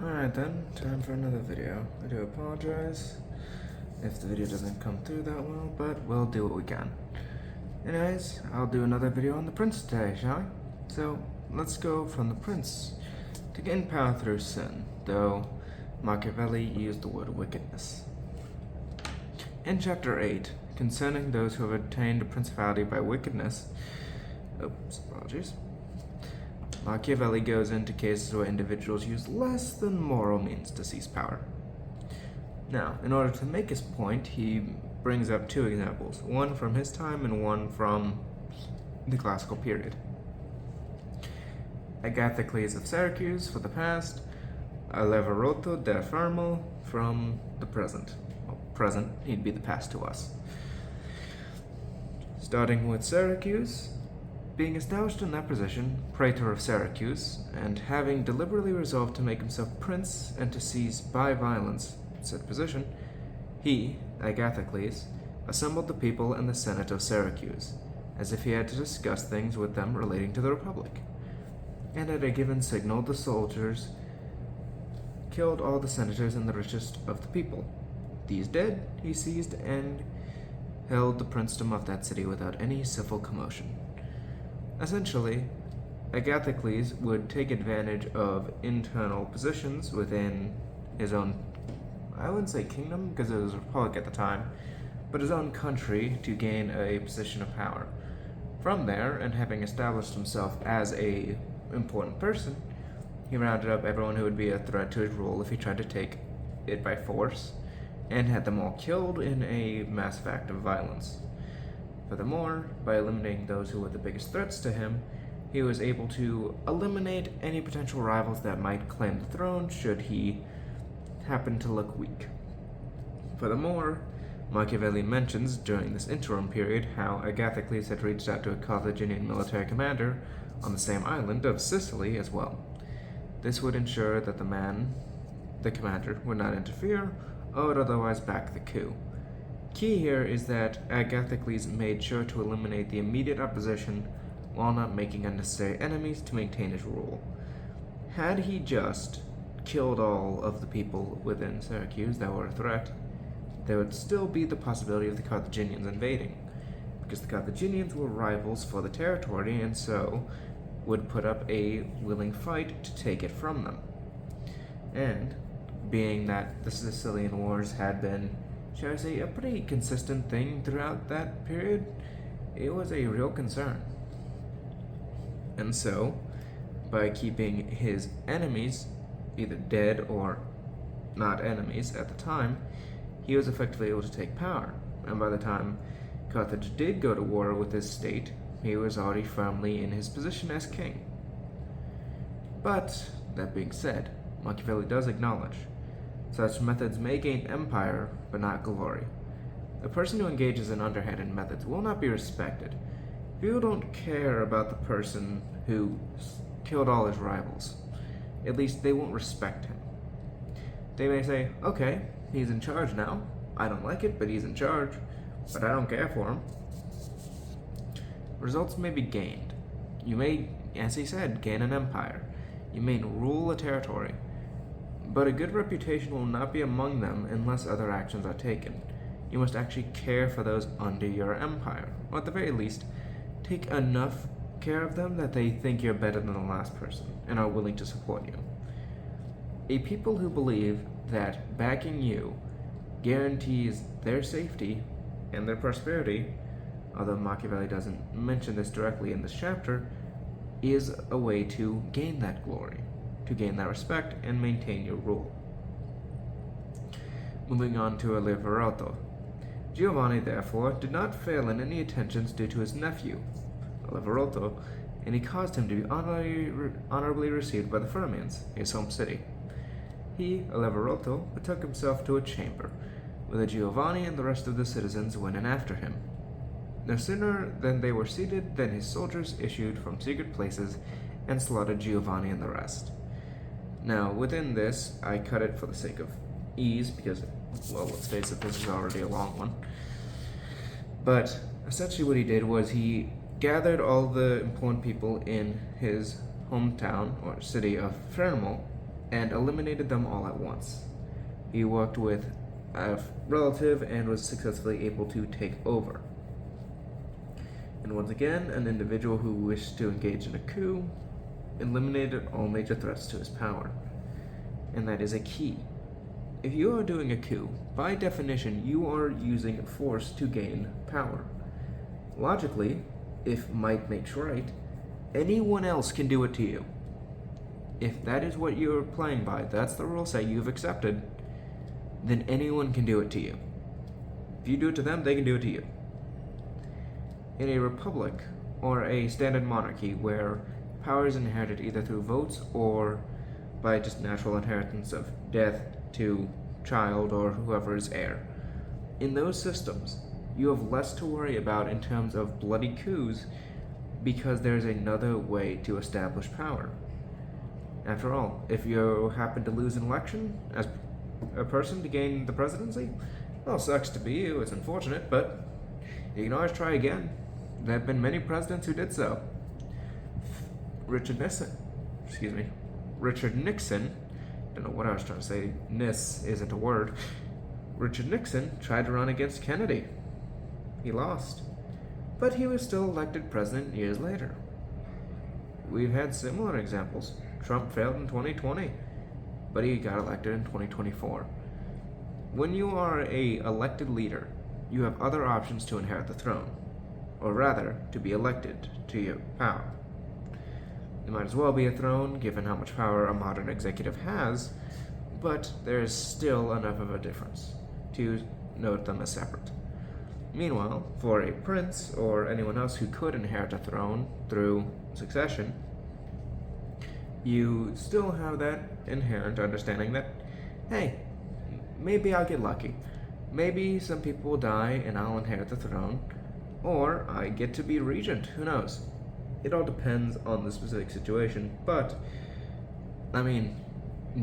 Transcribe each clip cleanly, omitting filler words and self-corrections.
Alright then, time for another video. I do apologize if the video doesn't come through that well, but we'll do what we can. Anyways, I'll do another video on the prince today, shall we? So, let's go from the prince to gain power through sin, though Machiavelli used the word wickedness. In chapter 8, concerning those who have attained a principality by wickedness, Machiavelli goes into cases where individuals use less than moral means to seize power. Now, in order to make his point, he brings up two examples, one from his time and one from the classical period. Agathocles of Syracuse for the past, Levaroto da Fermo from the present. Well, present, he'd be the past to us. Starting with Syracuse, being established in that position, praetor of Syracuse, and having deliberately resolved to make himself prince and to seize by violence said position, he, Agathocles, assembled the people and the senate of Syracuse, as if he had to discuss things with them relating to the republic. And at a given signal, the soldiers killed all the senators and the richest of the people. These dead, he seized and held the princedom of that city without any civil commotion. Essentially, Agathocles would take advantage of internal positions within his own, I wouldn't say kingdom, because it was a republic at the time, but his own country to gain a position of power. From there, and having established himself as a important person, he rounded up everyone who would be a threat to his rule if he tried to take it by force, and had them all killed in a massive act of violence. Furthermore, by eliminating those who were the biggest threats to him, he was able to eliminate any potential rivals that might claim the throne should he happen to look weak. Furthermore, Machiavelli mentions during this interim period how Agathocles had reached out to a Carthaginian military commander on the same island of Sicily as well. This would ensure that the commander, would not interfere or would otherwise back the coup. Key here is that Agathocles made sure to eliminate the immediate opposition while not making unnecessary enemies to maintain his rule. Had he just killed all of the people within Syracuse that were a threat, there would still be the possibility of the Carthaginians invading, because the Carthaginians were rivals for the territory and so would put up a willing fight to take it from them. And being that the Sicilian Wars had been, shall I say, a pretty consistent thing throughout that period, it was a real concern. And so, by keeping his enemies either dead or not enemies at the time, he was effectively able to take power. And by the time Carthage did go to war with his state, he was already firmly in his position as king. But, that being said, Machiavelli does acknowledge such methods may gain empire, but not glory. The person who engages in underhanded methods will not be respected. People don't care about the person who killed all his rivals. At least they won't respect him. They may say, okay, he's in charge now. I don't like it, but he's in charge. But I don't care for him. Results may be gained. You may, as he said, gain an empire. You may rule a territory. But a good reputation will not be among them unless other actions are taken. You must actually care for those under your empire, or at the very least, take enough care of them that they think you're better than the last person and are willing to support you. A people who believe that backing you guarantees their safety and their prosperity, although Machiavelli doesn't mention this directly in this chapter, is a way to gain that glory, to gain that respect and maintain your rule. Moving on to Levaroto. Giovanni, therefore, did not fail in any attentions due to his nephew, Levaroto, and he caused him to be honorably received by the Fermians, his home city. He, Levaroto, betook himself to a chamber, whither Giovanni and the rest of the citizens went in after him. No sooner than they were seated than his soldiers issued from secret places and slaughtered Giovanni and the rest. Now, within this, I cut it for the sake of ease, because, well, let's face it, this is already a long one. But essentially what he did was he gathered all the important people in his hometown or city of Fermo and eliminated them all at once. He worked with a relative and was successfully able to take over. And once again, an individual who wished to engage in a coup eliminated all major threats to his power. And that is a key. If you are doing a coup, by definition, you are using force to gain power. Logically, if might makes right, anyone else can do it to you. If that is what you're playing by, that's the rule set you've accepted, then anyone can do it to you. If you do it to them, they can do it to you. In a republic or a standard monarchy where power is inherited either through votes or by just natural inheritance of death to child or whoever is heir, in those systems, you have less to worry about in terms of bloody coups because there's another way to establish power. After all, if you happen to lose an election as a person to gain the presidency, well, sucks to be you, it's unfortunate, but you can always try again. There have been many presidents who did so. Richard Nixon, don't know what I was trying to say, Nis isn't a word. Richard Nixon tried to run against Kennedy. He lost, but he was still elected president years later. We've had similar examples. Trump failed in 2020, but he got elected in 2024. When you are an elected leader, you have other options to inherit the throne, or rather, to be elected to your power. It might as well be a throne, given how much power a modern executive has, but there is still enough of a difference to note them as separate. Meanwhile, for a prince, or anyone else who could inherit a throne through succession, you still have that inherent understanding that, hey, maybe I'll get lucky. Maybe some people will die and I'll inherit the throne, or I get to be regent, who knows? It all depends on the specific situation, but,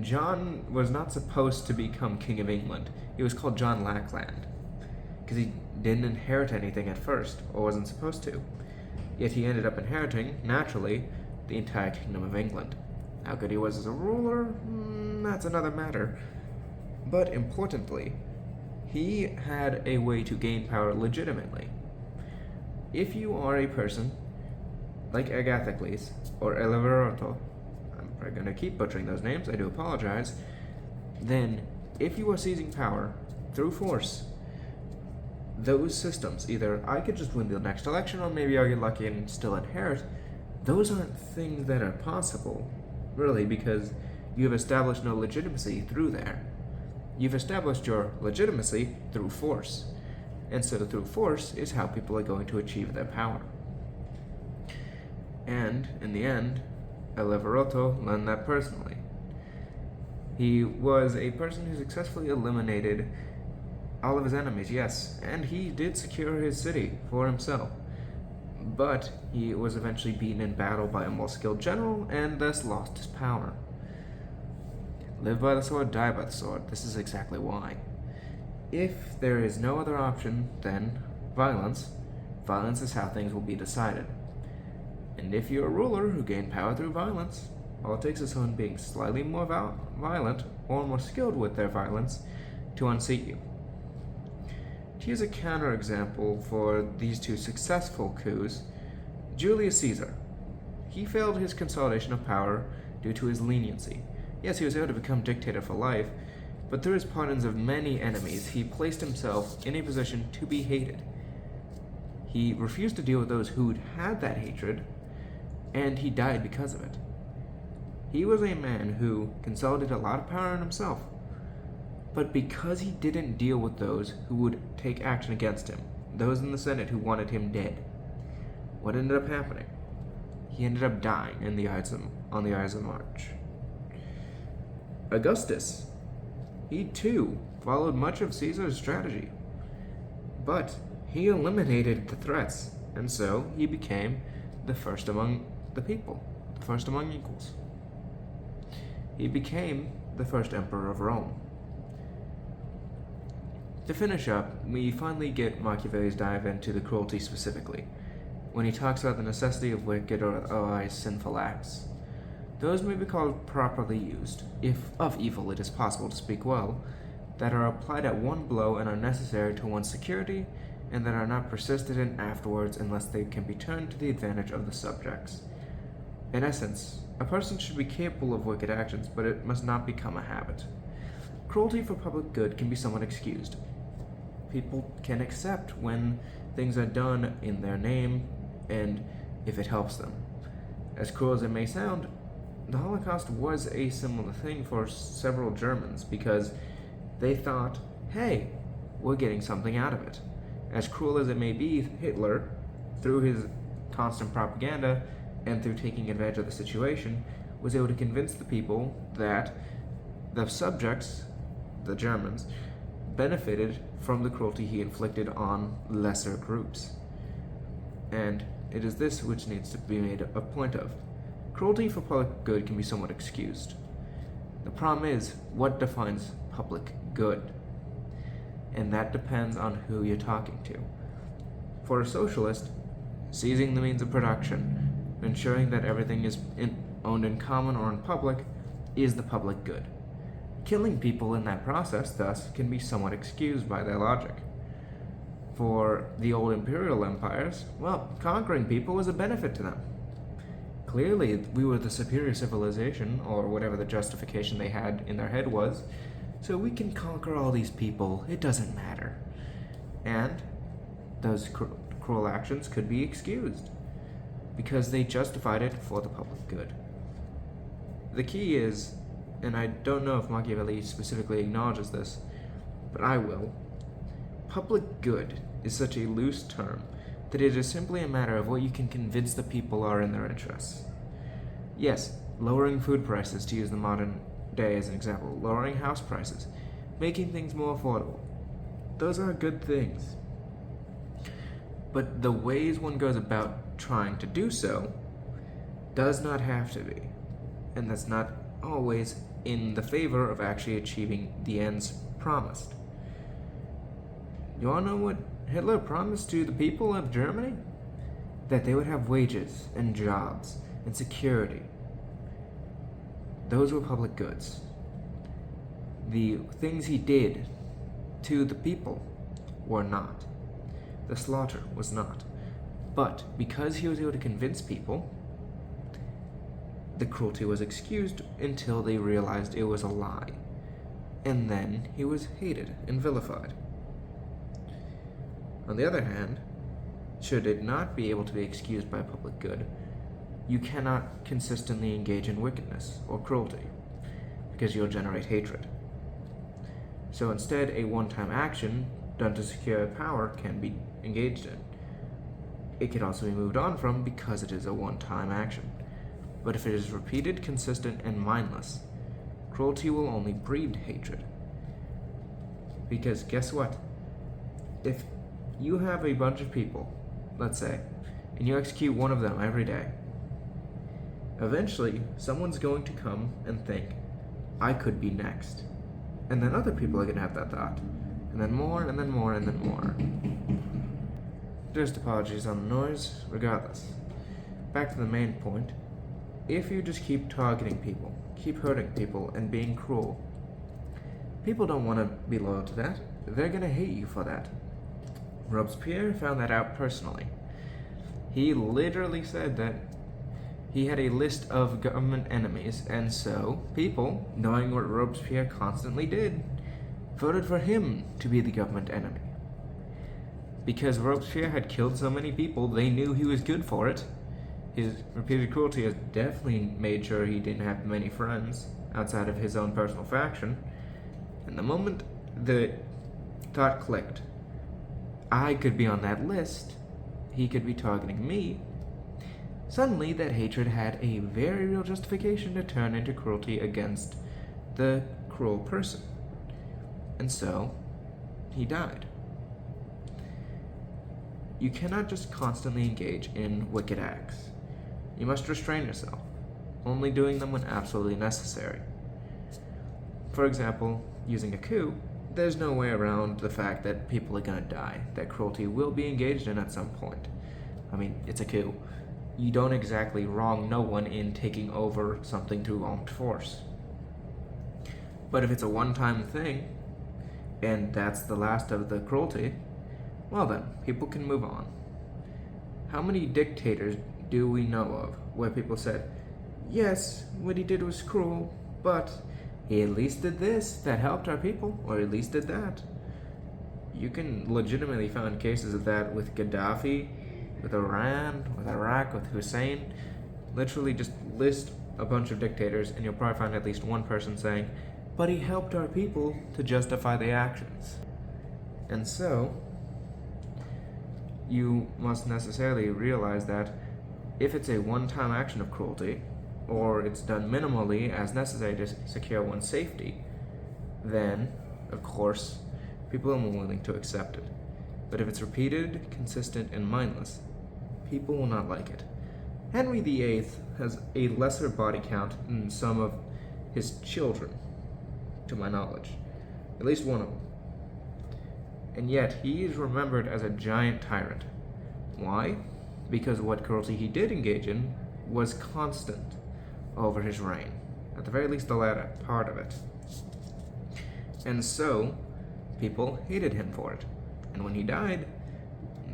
John was not supposed to become King of England. He was called John Lackland, because he didn't inherit anything at first, or wasn't supposed to. Yet he ended up inheriting, naturally, the entire Kingdom of England. How good he was as a ruler, that's another matter. But importantly, he had a way to gain power legitimately. If you are a person like Agathocles or Eleverato, I'm probably going to keep butchering those names, I do apologize, then if you are seizing power through force, those systems, either I could just win the next election or maybe I'll get lucky and still inherit, those aren't things that are possible, really, because you've established no legitimacy through there. You've established your legitimacy through force, and so through force is how people are going to achieve their power. And, in the end, Eleverato learned that personally. He was a person who successfully eliminated all of his enemies, yes, and he did secure his city for himself. But he was eventually beaten in battle by a more skilled general, and thus lost his power. Live by the sword, die by the sword. This is exactly why. If there is no other option than violence, violence is how things will be decided. And if you're a ruler who gained power through violence, all it takes is someone being slightly more violent or more skilled with their violence to unseat you. To use a counterexample for these two successful coups, Julius Caesar. He failed his consolidation of power due to his leniency. Yes, he was able to become dictator for life, but through his pardons of many enemies, he placed himself in a position to be hated. He refused to deal with those who'd had that hatred, and he died because of it. He was a man who consolidated a lot of power in himself, but because he didn't deal with those who would take action against him, those in the Senate who wanted him dead, what ended up happening? He ended up dying on the Ides of March. Augustus, he too followed much of Caesar's strategy, but he eliminated the threats, and so he became the first among the people, the first among equals. He became the first emperor of Rome. To finish up, we finally get Machiavelli's dive into the cruelty specifically, when he talks about the necessity of wicked or otherwise sinful acts. Those may be called properly used, if of evil it is possible to speak well, that are applied at one blow and are necessary to one's security, and that are not persisted in afterwards unless they can be turned to the advantage of the subjects. In essence, a person should be capable of wicked actions, but it must not become a habit. Cruelty for public good can be somewhat excused. People can accept when things are done in their name and if it helps them. As cruel as it may sound, the Holocaust was a similar thing for several Germans because they thought, hey, we're getting something out of it. As cruel as it may be, Hitler, through his constant propaganda and through taking advantage of the situation, was able to convince the people that the subjects, the Germans, benefited from the cruelty he inflicted on lesser groups. And it is this which needs to be made a point of. Cruelty for public good can be somewhat excused. The problem is, what defines public good? And that depends on who you're talking to. For a socialist, seizing the means of production, ensuring that everything is owned in common or in public, is the public good. Killing people in that process, thus, can be somewhat excused by their logic. For the old imperial empires, well, conquering people was a benefit to them. Clearly, we were the superior civilization, or whatever the justification they had in their head was, so we can conquer all these people, it doesn't matter. And those cruel actions could be excused, because they justified it for the public good. The key is, and I don't know if Machiavelli specifically acknowledges this, but I will, public good is such a loose term that it is simply a matter of what you can convince the people are in their interests. Yes, lowering food prices, to use the modern day as an example, lowering house prices, making things more affordable. Those are good things. But the ways one goes about trying to do so does not have to be. And that's not always in the favor of actually achieving the ends promised. You all know what Hitler promised to the people of Germany? That they would have wages and jobs and security. Those were public goods. The things he did to the people were not. The slaughter was not. But because he was able to convince people, the cruelty was excused until they realized it was a lie. And then he was hated and vilified. On the other hand, should it not be able to be excused by public good, you cannot consistently engage in wickedness or cruelty, because you'll generate hatred. So instead, a one-time action done to secure power can be engaged in. It can also be moved on from because it is a one-time action. But if it is repeated, consistent, and mindless, cruelty will only breed hatred. Because guess what? If you have a bunch of people, let's say, and you execute one of them every day, eventually someone's going to come and think, I could be next. And then other people are going to have that thought. And then more, and then more, and then more. Just apologies on the noise, regardless. Back to the main point. If you just keep targeting people, keep hurting people, and being cruel, people don't want to be loyal to that. They're going to hate you for that. Robespierre found that out personally. He literally said that he had a list of government enemies, and so people, knowing what Robespierre constantly did, voted for him to be the government enemy. Because Robespierre had killed so many people, they knew he was good for it. His repeated cruelty has definitely made sure he didn't have many friends outside of his own personal faction. And the moment the thought clicked, I could be on that list, he could be targeting me, suddenly that hatred had a very real justification to turn into cruelty against the cruel person. And so, he died. You cannot just constantly engage in wicked acts. You must restrain yourself, only doing them when absolutely necessary. For example, using a coup, there's no way around the fact that people are going to die, that cruelty will be engaged in at some point. I mean, it's a coup. you don't exactly wrong no one in taking over something through armed force. But if it's a one-time thing, and that's the last of the cruelty, well then, people can move on. How many dictators do we know of where people said, yes, what he did was cruel, but he at least did this that helped our people, or at least did that? You can legitimately find cases of that with Gaddafi, with Iran, with Iraq, with Hussein. Literally just list a bunch of dictators and you'll probably find at least one person saying, but he helped our people, to justify the actions. And so, you must necessarily realize that if it's a one-time action of cruelty, or it's done minimally as necessary to secure one's safety, then, of course, people are more willing to accept it. But if it's repeated, consistent, and mindless, people will not like it. Henry VIII has a lesser body count than some of his children, to my knowledge. At least one of them. And yet, he is remembered as a giant tyrant. Why? Because what cruelty he did engage in was constant over his reign. At the very least, the latter part of it. And so, people hated him for it. And when he died,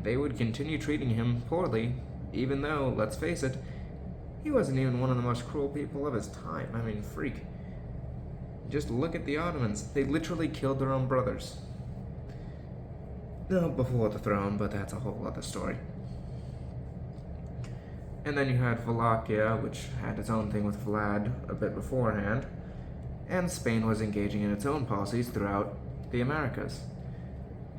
they would continue treating him poorly, even though, let's face it, he wasn't even one of the most cruel people of his time. I mean, freak. Just look at the Ottomans. They literally killed their own brothers. No, before the throne, but that's a whole other story. And then you had Wallachia, which had its own thing with Vlad a bit beforehand, and Spain was engaging in its own policies throughout the Americas.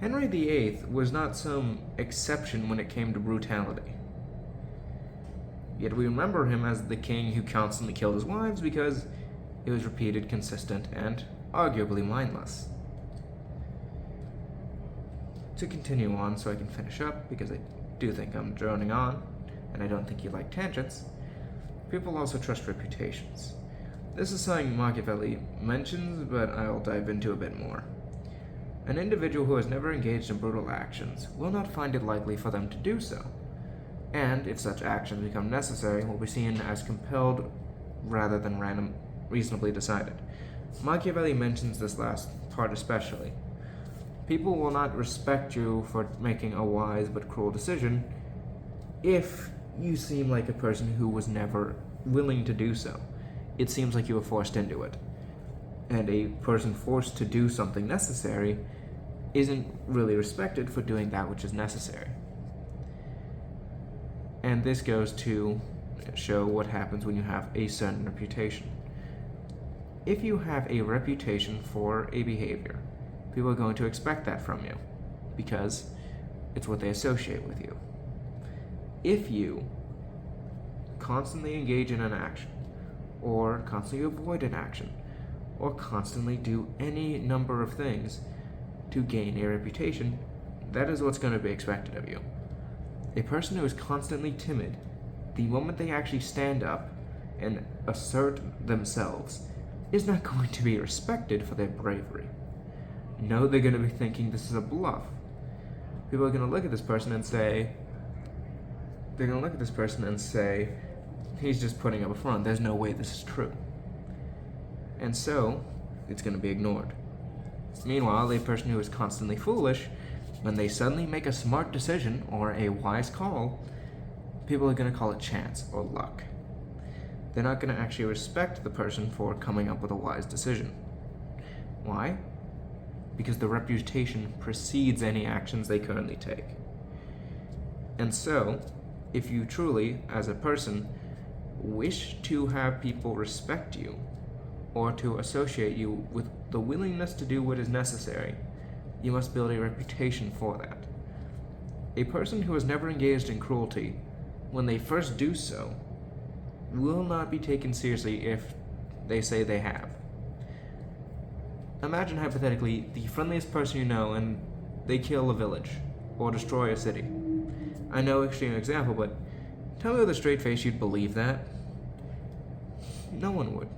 Henry VIII was not some exception when it came to brutality. Yet we remember him as the king who constantly killed his wives because it was repeated, consistent, and arguably mindless. To continue on so I can finish up, because I do think I'm droning on, and I don't think you like tangents, people also trust reputations. This is something Machiavelli mentions, but I'll dive into a bit more. An individual who has never engaged in brutal actions will not find it likely for them to do so, and if such actions become necessary, will be seen as compelled rather than reasonably decided. Machiavelli mentions this last part especially. People will not respect you for making a wise but cruel decision if you seem like a person who was never willing to do so. It seems like you were forced into it. And a person forced to do something necessary isn't really respected for doing that which is necessary. And this goes to show what happens when you have a certain reputation. If you have a reputation for a behavior, people are going to expect that from you because it's what they associate with you. If you constantly engage in an action, or constantly avoid an action, or constantly do any number of things to gain a reputation, that is what's going to be expected of you. A person who is constantly timid, the moment they actually stand up and assert themselves, is not going to be respected for their bravery. No, they're going to be thinking this is a bluff. People are going to look at this person and say, he's just putting up a front. There's no way this is true. And so, it's going to be ignored. Meanwhile, a person who is constantly foolish, when they suddenly make a smart decision or a wise call, people are going to call it chance or luck. They're not going to actually respect the person for coming up with a wise decision. Why? Because the reputation precedes any actions they currently take. And so, if you truly, as a person, wish to have people respect you, or to associate you with the willingness to do what is necessary, you must build a reputation for that. A person who has never engaged in cruelty, when they first do so, will not be taken seriously if they say they have. Imagine hypothetically the friendliest person you know and they kill a village or destroy a city. I know extreme example, but tell me with a straight face you'd believe that. No one would.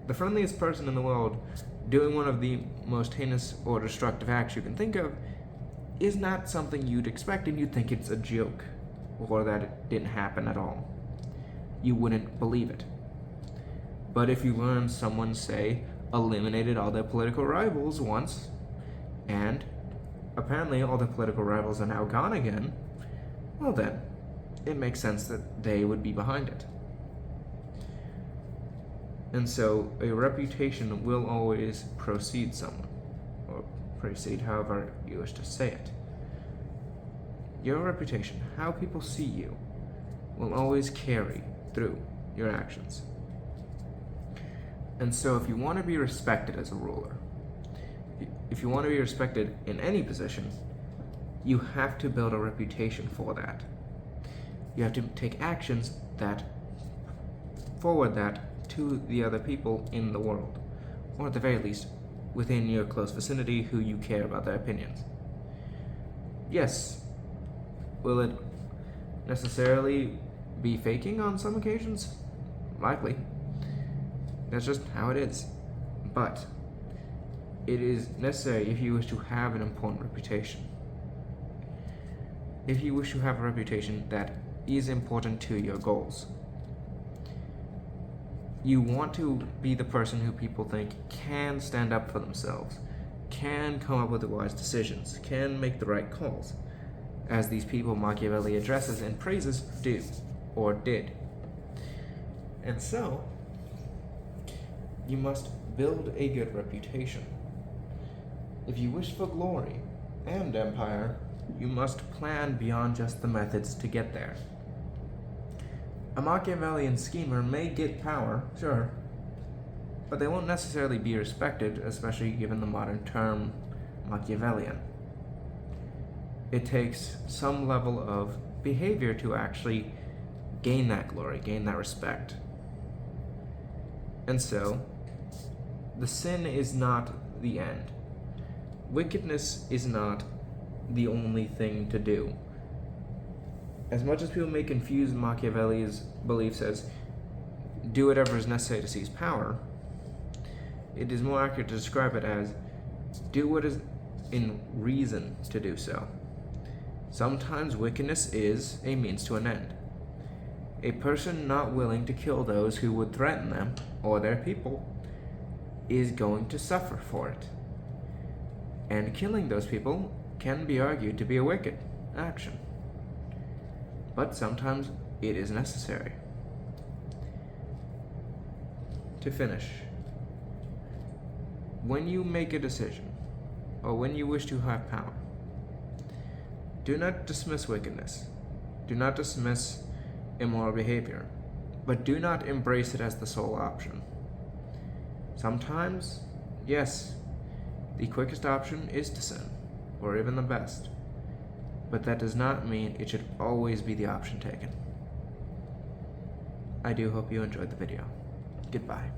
The friendliest person in the world doing one of the most heinous or destructive acts you can think of is not something you'd expect, and you'd think it's a joke. or that it didn't happen at all. You wouldn't believe it. But if you learn someone, say, eliminated all their political rivals once, and apparently all their political rivals are now gone again, well then, it makes sense that they would be behind it. And so a reputation will always precede someone, or precede however you wish to say it. Your reputation, how people see you, will always carry through your actions. And so if you want to be respected as a ruler, if you want to be respected in any position, you have to build a reputation for that. You have to take actions that forward that to the other people in the world, or at the very least, within your close vicinity who you care about their opinions. Yes, will it necessarily be faking on some occasions? Likely. That's just how it is. But it is necessary if you wish to have an important reputation. If you wish to have a reputation that is important to your goals. You want to be the person who people think can stand up for themselves, can come up with the wise decisions, can make the right calls, as these people Machiavelli addresses and praises do, or did. And so, you must build a good reputation. If you wish for glory and empire, you must plan beyond just the methods to get there. A Machiavellian schemer may get power, sure, but they won't necessarily be respected, especially given the modern term Machiavellian. It takes some level of behavior to actually gain that glory, gain that respect. And so, the sin is not the end. Wickedness is not the only thing to do. As much as people may confuse Machiavelli's beliefs as do whatever is necessary to seize power, it is more accurate to describe it as do what is in reason to do so. Sometimes wickedness is a means to an end. A person not willing to kill those who would threaten them or their people is going to suffer for it. And killing those people can be argued to be a wicked action. But sometimes it is necessary. To finish, when you make a decision, or when you wish to have power, do not dismiss wickedness. Do not dismiss immoral behavior, but do not embrace it as the sole option. Sometimes, yes, the quickest option is to sin, or even the best, but that does not mean it should always be the option taken. I do hope you enjoyed the video. Goodbye.